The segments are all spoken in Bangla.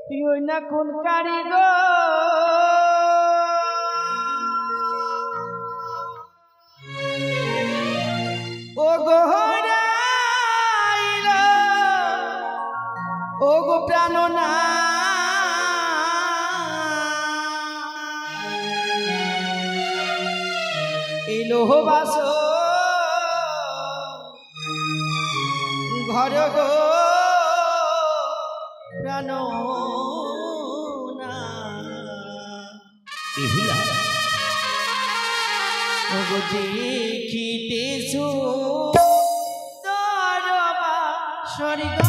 তুই ওই না কোন কারিগর ও গো হরাইলা ও গো প্রাণনা এই লোহবাস ঘর গো প্রাণ দেখিতেছু তোর স্বর্গ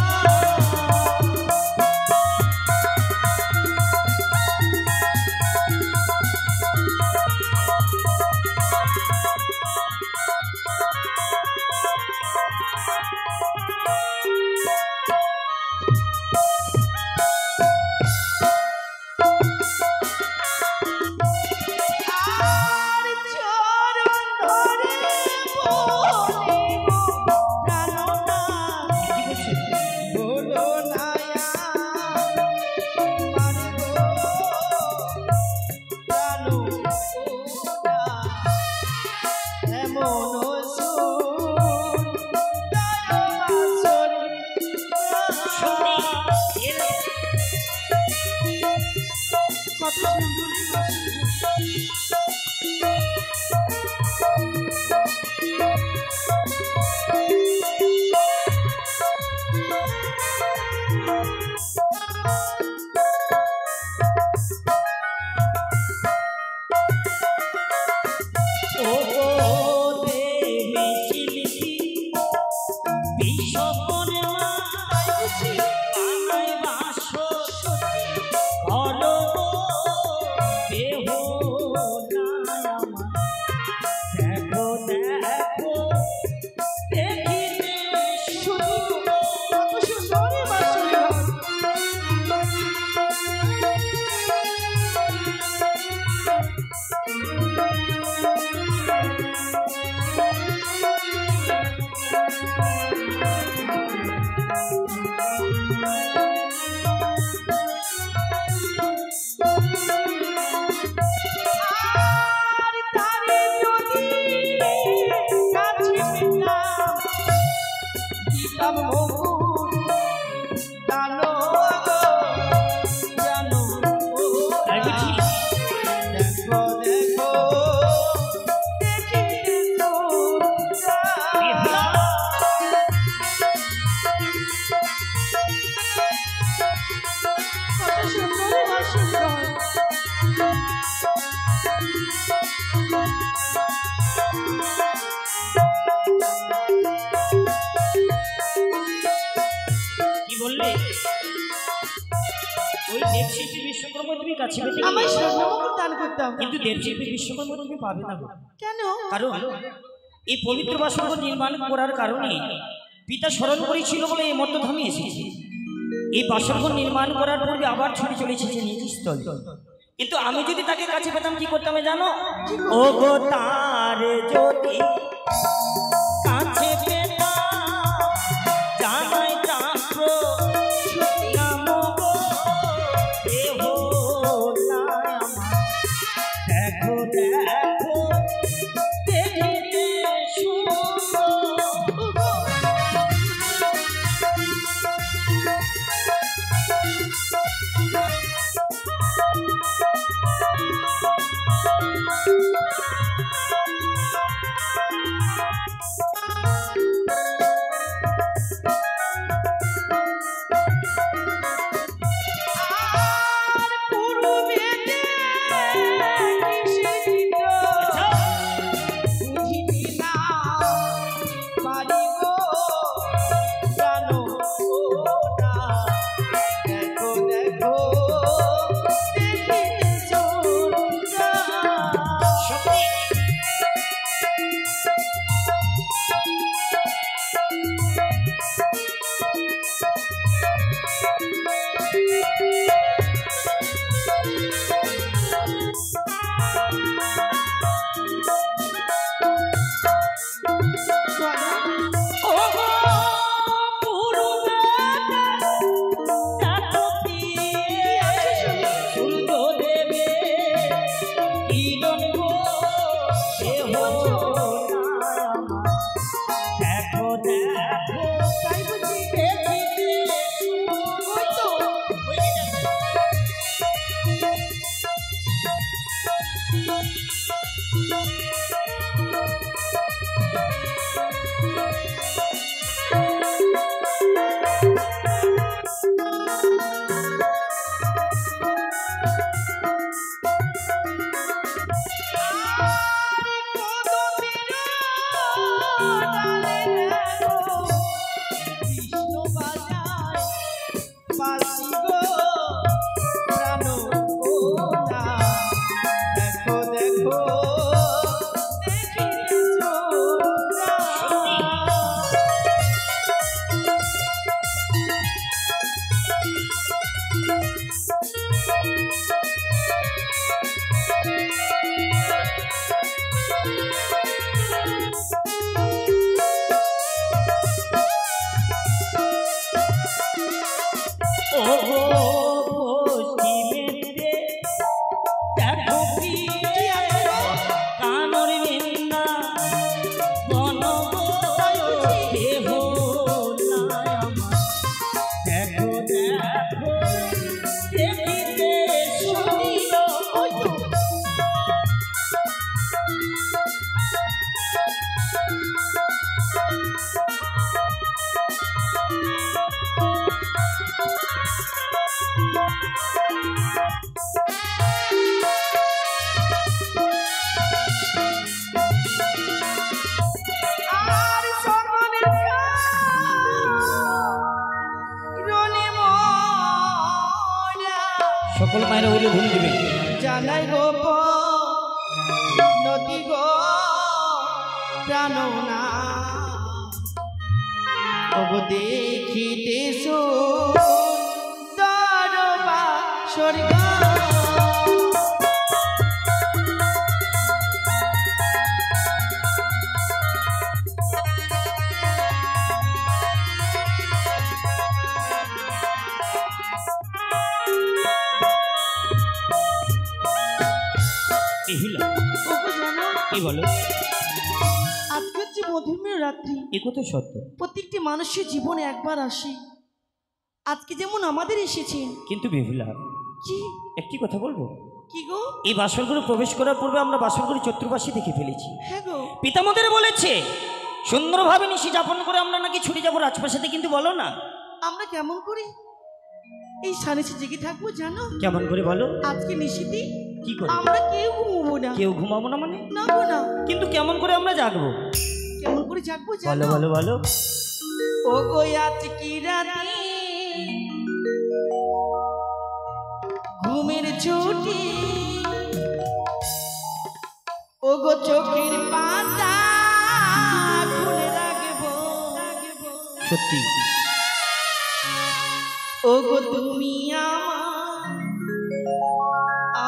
এই পবিত্র বাসর নির্মাণ করার কারণে পিতা স্মরণ করেছিল বলে এই মর্তধামে এসেছে। এই বাসর নির্মাণ করার পূর্বে আবার ছুটে চলে এসেছে নিজ স্থল। কিন্তু আমি যদি তাকে কাছে পেতাম কি করতাম জানো? ও গো তার যদি কাছে পেতাম জানাই তার নাম গো দেহ না আমার দেখো দেখো ভালোবাসি গো প্রাণ না দেখো দেখো দেখিতেছো না সকল মায়েরা বলে ভুল দিবে জানাই গো নদী গো প্রাণ না তবু দেখিতেছো দরবা স্বর্গ বলো আজকে হচ্ছে মধুমেয় রাত্রি এ কথা সত্য প্রত্যেকটি মানুষের জীবনে একবার আসে আজকে যেমন আমাদের এসেছেন কিন্তু বেহুলা কি একটি কথা বলবো কি গো এই বাসরঘরে প্রবেশ করার পূর্বে আমরা বাসরঘরে চতুর্পাশে দেখে ফেলেছি হ্যাঁ গো পিতামদের বলেছে সুন্দরভাবে নিশি যাপন করে আমরা নাকি ছুটে যাবো রাজপ্রাসাদে কিন্তু বলো না আমরা কেমন করি এই সানিসে জেগে থাকবো জানো কেমন করে বলো আজকে নিশিতে কি করে আমরা কেউ ঘুমবো না কেউ ঘুমাবো না মানে না গো না কিন্তু কেমন করে আমরা জাগবো কেমন করে জাগবো বলো জানো বলো বলো ও গো আজকে রাতে ঘুমের ছুটি ও গো চোখের পাতা খুলে রাখবো সত্যি ও গো তুমি আমার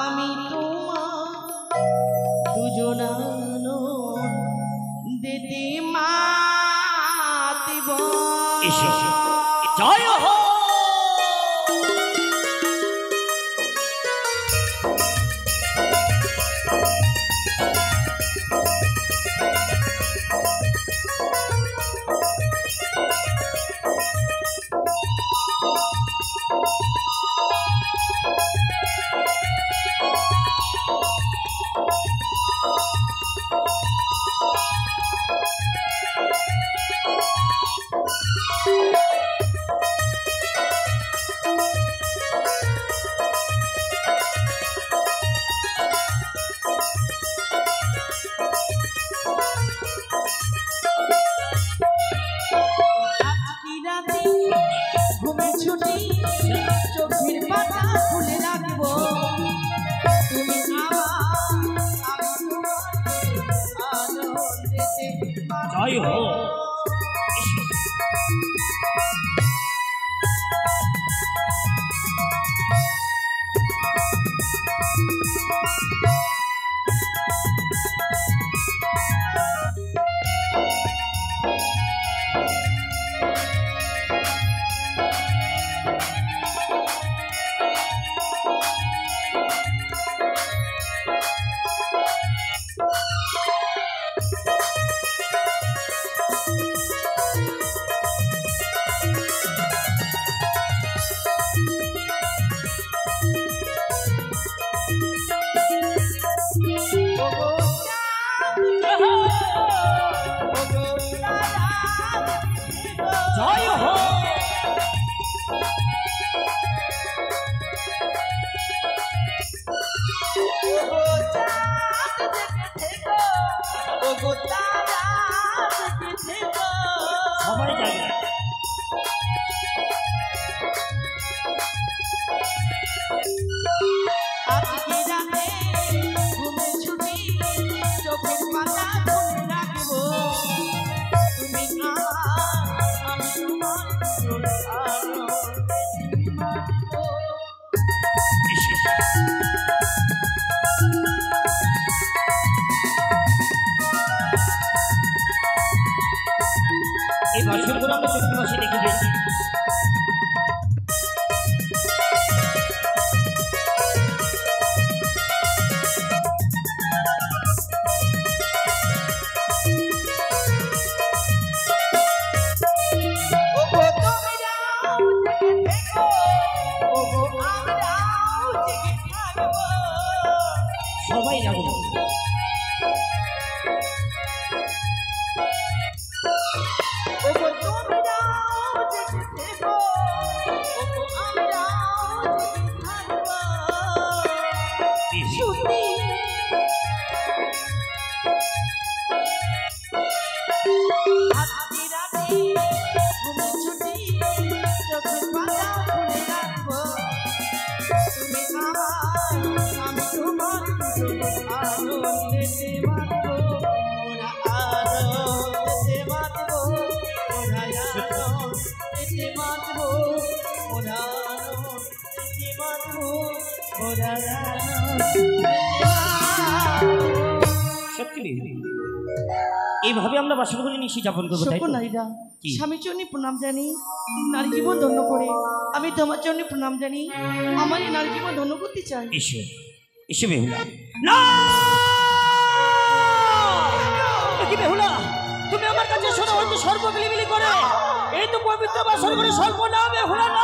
আমি তোমার দুজনানো দিদি মা দেব এসো জয় হো আজকে রাতে ঘুমের ছুটি চোখের পাতা খুলে রাখবো তুমি আমার আমি তোমার আনন্দেতে জয় হো সত্যি এইভাবে আমরা বাসরগুলি নিশি যাপন করবো, তাই তো? নারীরা কি? স্বামীর জন্য প্রণাম জানি, নারী জীবন ধন্য করে আমি তোমার জন্য প্রণাম জানি, আমার এই নারী জীবন ধন্য করতে চাই। এসো এসো বেহুলা। না কি বেহুলা, তুমি আমার কাছে শোনো, হয়তো সর্ব বিলিবিলি করে, এই তো পবিত্র বাসর করে সর্ব না বেহুলা না।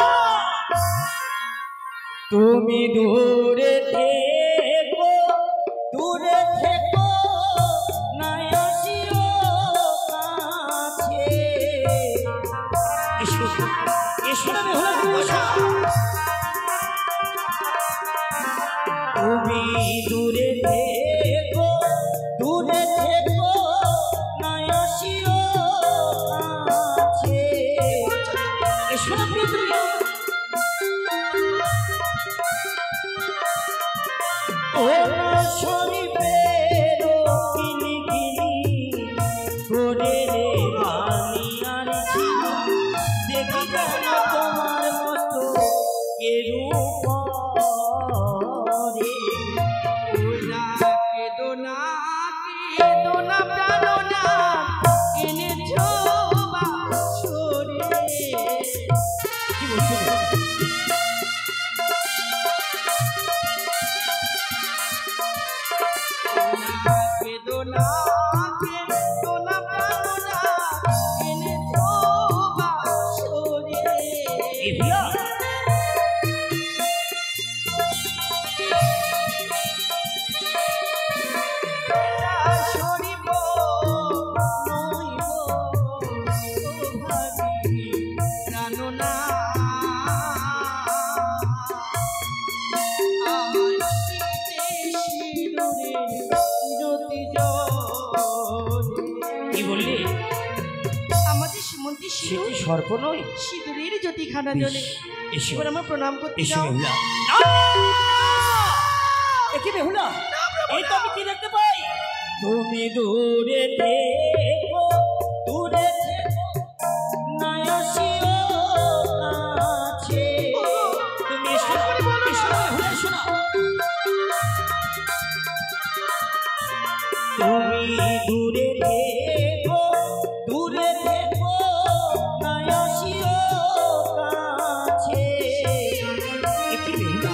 তুমি দূরে থেকো, দূরে থেকো, না আসিও কাছে। এসো এসো না বেহুলা, তুমি এসো। তুমি দূরে থেকো, দূরে থেকো, না আসিও কাছে। এসো না প্রিয় তুমি। ও না শরীফের কিলিকিলি করে রে বাণী আর ঝিলি, দেখি যেন তোমার মতো কে রূপ রে। কেদো না প্রাণ না এনেছো বাসরে। কি বলছো? কেদো না প্রাণ না এনেছো বাসরে। এভিয়া কি বললি? আমাদের সুমন্তি সে সিঁদুর কি সর্প নয়? সিঁদুরের জ্যোতিখানা জ্বলে। এসো এবার আমার প্রণাম করতে এসো যাও। বেহুলা। কি বেহুলা, এই তো আমি কি দেখতে পাই? তুমি দূরে থেকো, দূরে থেকো, না আসিও কাছে। তুমি এসো না, এসো না বেহুলা, এসো না। তুমি দূরে থেকো, দূরে থেকো, না আসিও কাছে। কি বেহুলা,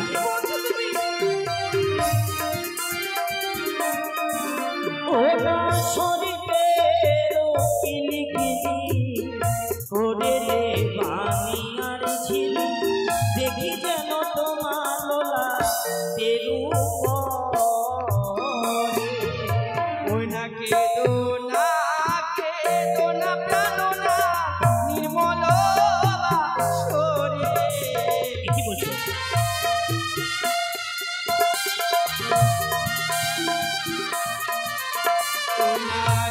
ও না শরীফের কিলিকিলি করে রে বাণী আর ঝিলি, দেখি যেন তোমার লোলা তেরূপ রে। ওই না কেদো না প্রাণ না নির্মল বাসরে। কি বলছো?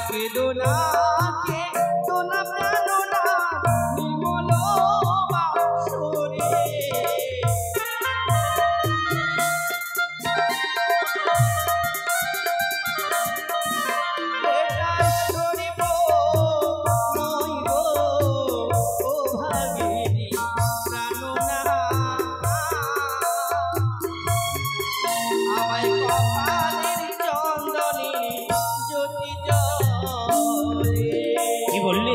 কেদো না প্রাণ না নির্মল বাসরে। কি বললি?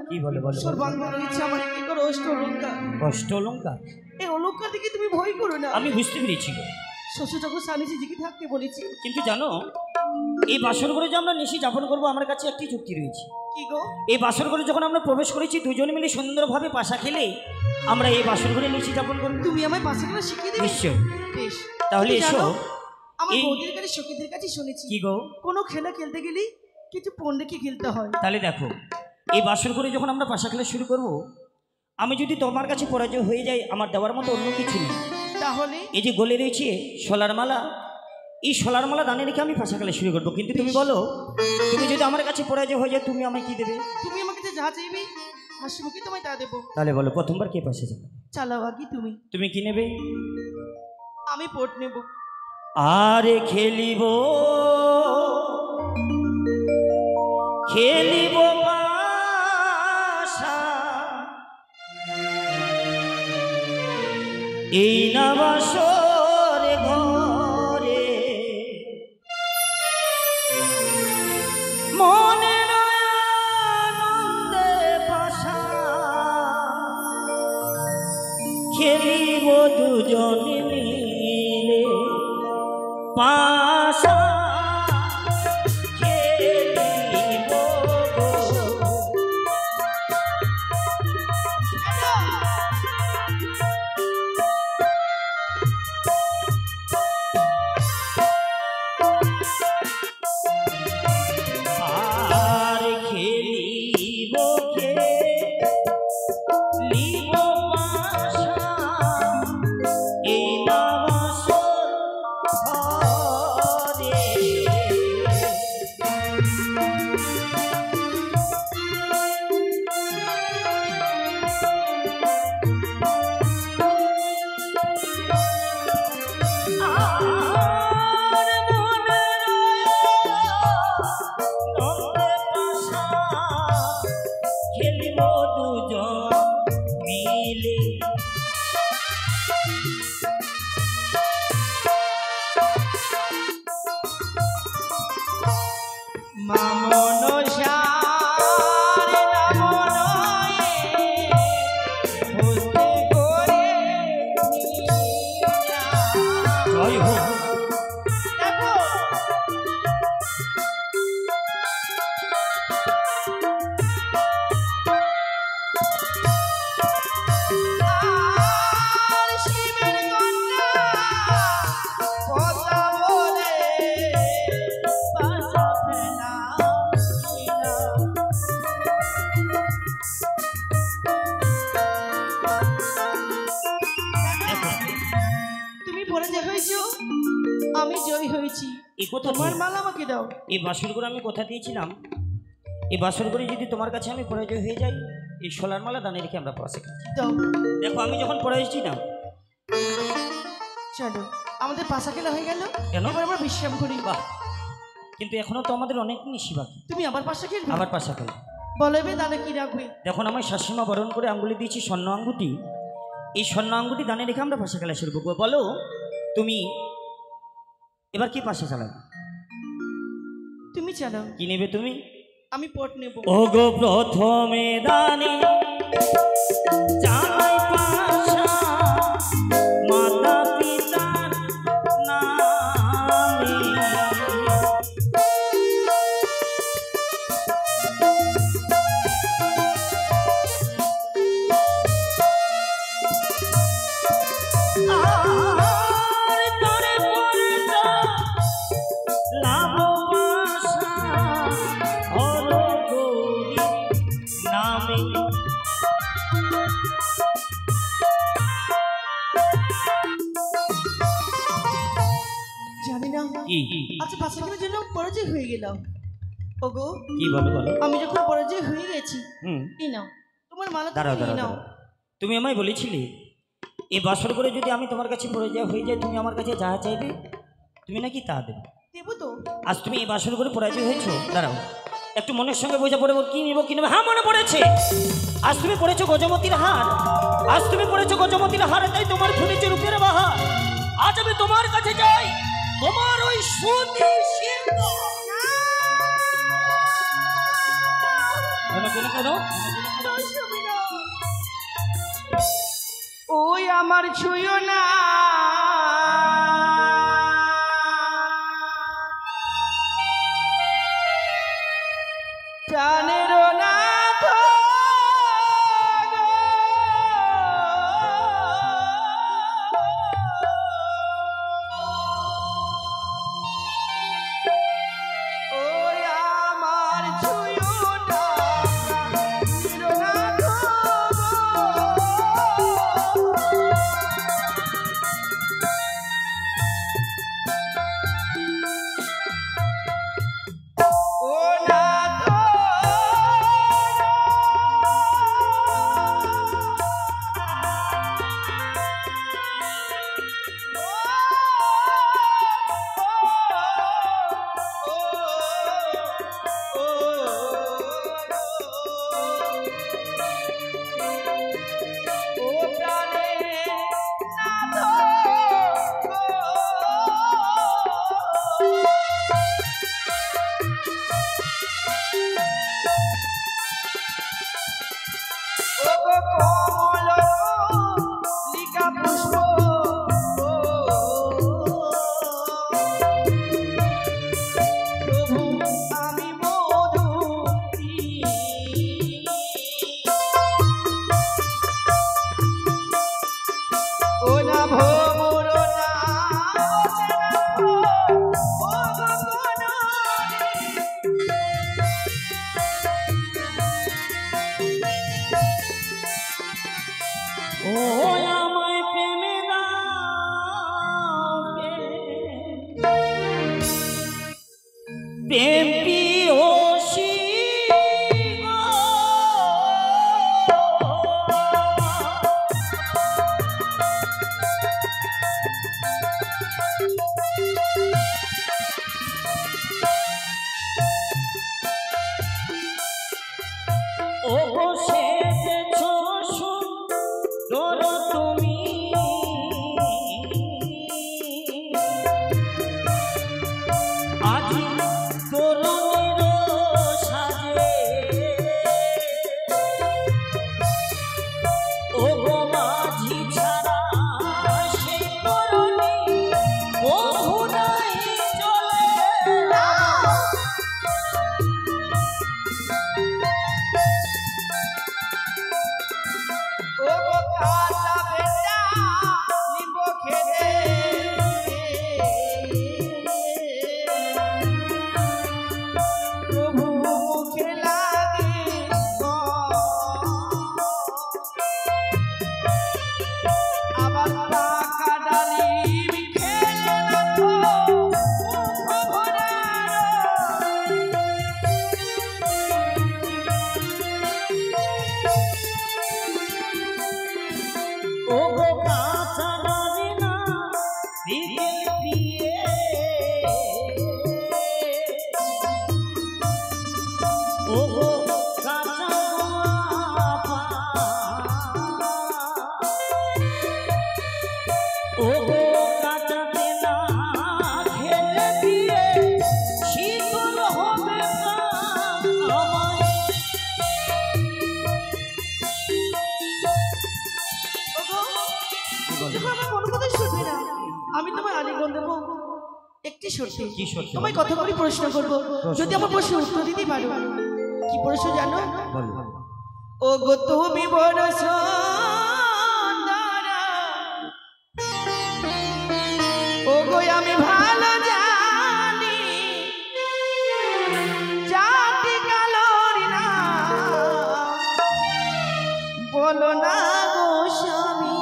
কি বলে বলো? সর্বাঙ্গ রয়েছে আমার একটি করে অষ্ট অলঙ্কার। অষ্ট অলঙ্কার? এই অলঙ্কার দিকে তুমি ভয় করো না। আমি বুঝতে পেরেছি গো। শ্বশুর যখন স্বামীজি জিকে থাকতে বলেছি। কিন্তু জানো, এই বাসর ঘরে যে আমরা নিশি যাপন করবো, আমার কাছে একটি যুক্তি রয়েছে। কি গো? এই বাসর ঘরে যখন আমরা প্রবেশ করেছি, দুজনে মিলে সুন্দরভাবে পাশা খেলে আমরা এই বাসর ঘরে নিশি যাপন করবো। তুমি আমায় পাশে করে শিখিয়ে দেবে? নিশ্চয়। বেশ, তাহলে তুমি এসো। জানো, আমার এই- বৌদির কাছে সখীদের কাছে শুনেছি কি গো? কোনো খেলা খেলতে গেলেই কিছু পণ রেখে খেলতে হয়। তাহলে দেখো, এই বাসর ঘরে যখন আমরা পাশা খেলা শুরু করব, আমি যদি তোমার কাছে পরাজয় হয়ে যাই, আমার দেওয়ার মতো অন্য কিছু নেই। তাহলে এই যে গলে রয়েছে সোলার মালা, এই সোলার মালা দানে রেখে আমি পাশা খেলা শুরু করবো। কিন্তু তুমি বলো, তুমি যদি আমার কাছে পরাজয় হয়ে যায়, তুমি আমায় কি দেবে? তুমি আমাকে যে যা চাইবে হাসি মুখে তোমায় তা দেবো। তাহলে বলো, প্রথমবার কে পাশে যাবে? চালাও আগে তুমি। তুমি কি নেবে? আমি পট নেব। আরে খেলিব খেলিব পাশা, এই না বাসর ঘরে মনের আনন্দে ভাষা খেলিব দুজনে মিলে পাশা খেলিব আর খেলিব খেলিব পাশা এই না বাসর ঘরে খেলিব দুজন মিলে মামন সারে নামনয়ে হস্তে করে নিয়া। জয় হোক দেখো আর শিবের কন্যা কথা বলে বাসা ফেলা লীলা। তুমি পরাজয় হয়েছো, আমি জয় হয়েছি। এই কথা তোমার মালা আমাকে দাও। এই বাসর করে আমি কথা দিয়েছিলাম, এই বাসর করে যদি তোমার কাছে আমি পরাজয় হয়ে যাই, এই সোলার মালা দানে রেখে আমরা পাশে খাচ্ছি। দাও দেখো আমি যখন পড়ে এসেছি না, চলো আমাদের পাশা খেলা হয়ে গেল, কেন? এবার আমরা বিশ্রাম করি। বাহ, কিন্তু এখনো তো আমাদের অনেক নিশি বাকি। তুমি আবার পাশা খেলবে? আবার পাশা খেলে বলবে দাদা কি রাখবে? দেখুন আমার শাশুড়িমা বরণ করে আঙ্গুলি দিয়েছি স্বর্ণ আঙ্গুটি, এই স্বর্ণ আঙ্গুটি দানে রেখে আমরা পাশা খেলা শুরু করবো। বলো তুমি এবার কি পাশা চালাবে? তুমি চালাও। কি নেবে তুমি? আমি পট নেব। ওগো প্রথমে দানে চালাই পাশা মাতা পিতার নামে। আর তরে পড়েটা লাভ পাশা হর গৌরী নামে। জানি না, কি আচ্ছা পাশা খেলার জন্য পরাজয় হয়ে গেলাম। ওগো কি বলো বলো? আমি যখন পরাজয় হয়ে গেছি, হুম, এই নাও তোমার মালা, দাঁড়াও তুমি দাঁড়াও নাও। দাঁড়াও। তুমি আমায় বলেছিলে এই বাসর করে যদি আমি তোমার কাছে পরাজয় হয়ে যাই, তুমি আমার কাছে যা চাইবে তুমি নাকি তা দেবে। দেবো তো। আজ তুমি এই বাসর করে পরাজয় হয়েছো, দাঁড়াও একটু মনের সঙ্গে বোঝা পড়ে কি নিব কি নেবো। হ্যাঁ মনে পড়েছে, আজ তুমি পড়েছো গজমতির হার, আজ তুমি পড়েছো গজমতির হার, তাই তোমার ফুটেছে রূপের বাহার। আজ আমি তোমার কাছে যাই, তোমার ওই সুতি সিংহ। কেন কেন কেন? ওই আমার ছুঁয়ো না, প্রাণের নাথ গো। ওই আমার ছুঁয়ো না, প্রাণের নাথ গো। আমি তোমায় আলিঙ্গন দেবো একটি শর্তে। তোমায় কতগুলি প্রশ্ন করবো, যদি আমার প্রশ্ন উত্তর দিতে পারো। কি প্রশ্ন জানো? ও গো তুমি বড় সুন্দরা, ও গো আমি ভালো জানি জাতি কালোর না, বলো না গো স্বামী।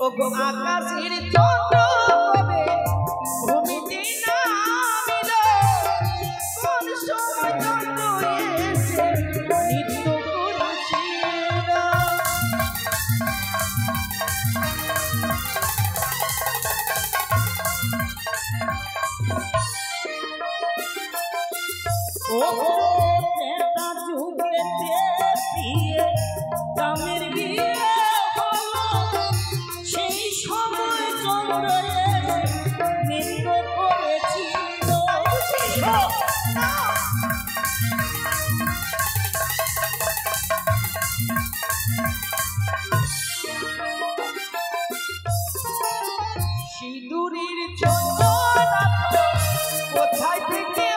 ও গো আকাশের চন্দ্র কবে ভূমিতে নামিল, কোন সময় চন্দ্র এসে নৃত্য করেছিল। ও নেতা যুগেতে দিয়ে গ্রামের বিয়ে সিঁদুরের চন্দন কোথায় থেকে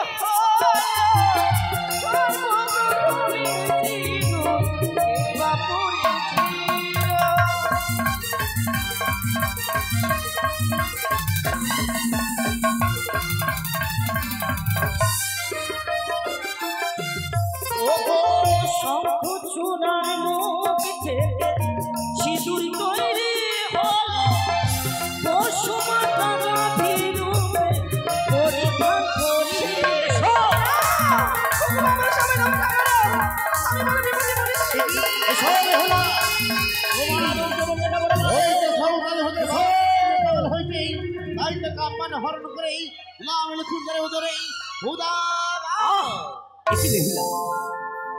সিঁদুর তৈরি হলো বসুমাতা গাভীরূপে পরিধান করি। হরণ করেই লাল খুঁজে উদরে উদার এটি বেহুলা,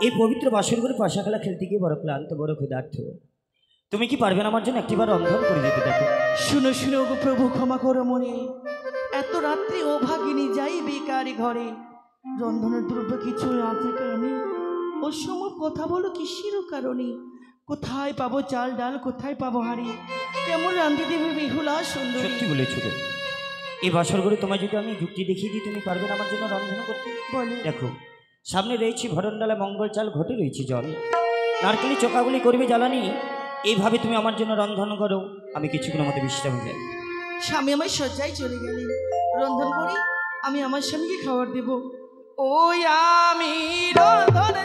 এই পবিত্র বাসর করে পাশা খেলা খেলতে গিয়ে বড় ক্লান্ত, বড় ক্ষুধার্ত। তুমি কি পারবে না আমার জন্য একটিবার রন্ধন করে দিতে? দেখো। শুনো শুনো গো প্রভু, ক্ষমা করো মনে। এত রাত্রে ও ভাগিনী যাই বেকারি ঘরে, রন্ধনের দ্রব্য কিছু আছে কারণে, ও সময় কথা বলো কিসের কারণে? কোথায় পাবো চাল ডাল, কোথায় পাবো হাঁড়ি? কেমন রান্ধি দেবে বেহুলা সুন্দরী? সত্যি বলেছ গো, এই বাসর করে তোমায় যদি আমি যুক্তি দেখিয়ে দিই, তুমি পারবে না আমার জন্য রন্ধন করতে? বলো। দেখো, সামনে রয়েছে ভরণ ডালা, মঙ্গল চাল, ঘটে রয়েছে জল, নারকেলি চোখাগুলি করবে জ্বালানি। এইভাবে তুমি আমার জন্য রন্ধন করো, আমি কিছুক্ষণের মধ্যে বিশ্রাম যাই। স্বামী আমার শয্যায় চলে গেলেন, রন্ধন করি আমি আমার স্বামীকে খাবার দেব। ওই আমি রন্ধন